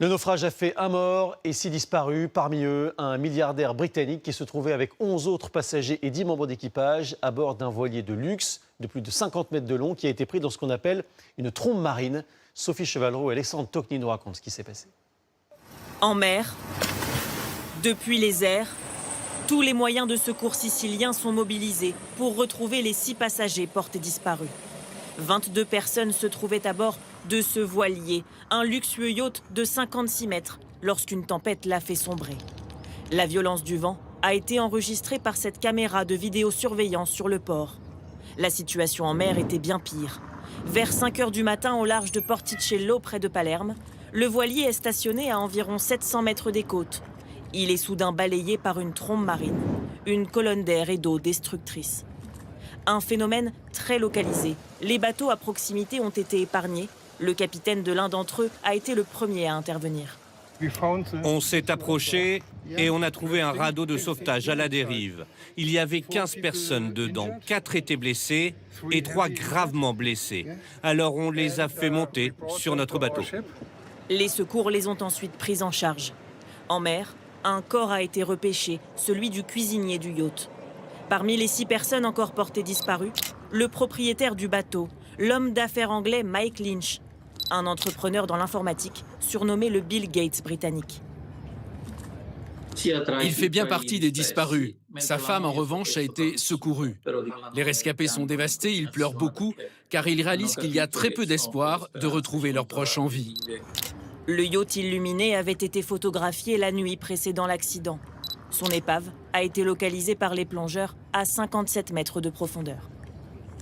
Le naufrage a fait un mort et 6 disparus. Parmi eux, un milliardaire britannique qui se trouvait avec 11 autres passagers et 10 membres d'équipage à bord d'un voilier de luxe de plus de 50 mètres de long qui a été pris dans ce qu'on appelle une trombe marine. Sophie Chevalreau et Alexandre Tocni nous racontent ce qui s'est passé. En mer, depuis les airs, tous les moyens de secours siciliens sont mobilisés pour retrouver les 6 passagers portés disparus. 22 personnes se trouvaient à bord de ce voilier, un luxueux yacht de 56 mètres, lorsqu'une tempête l'a fait sombrer. La violence du vent a été enregistrée par cette caméra de vidéosurveillance sur le port. La situation en mer était bien pire. Vers 5 h du matin au large de Porticello, près de Palerme, le voilier est stationné à environ 700 mètres des côtes. Il est soudain balayé par une trombe marine, une colonne d'air et d'eau destructrice. Un phénomène très localisé. Les bateaux à proximité ont été épargnés. Le capitaine de l'un d'entre eux a été le premier à intervenir. On s'est approché et on a trouvé un radeau de sauvetage à la dérive. Il y avait 15 personnes dedans, 4 étaient blessées et 3 gravement blessés. Alors on les a fait monter sur notre bateau. Les secours les ont ensuite pris en charge. En mer, un corps a été repêché, celui du cuisinier du yacht. Parmi les 6 personnes encore portées disparues, le propriétaire du bateau, l'homme d'affaires anglais Mike Lynch, un entrepreneur dans l'informatique surnommé le Bill Gates britannique. Il fait bien partie des disparus. Sa femme, en revanche, a été secourue. Les rescapés sont dévastés, ils pleurent beaucoup, car ils réalisent qu'il y a très peu d'espoir de retrouver leurs proches en vie. Le yacht illuminé avait été photographié la nuit précédant l'accident. Son épave a été localisée par les plongeurs à 57 mètres de profondeur.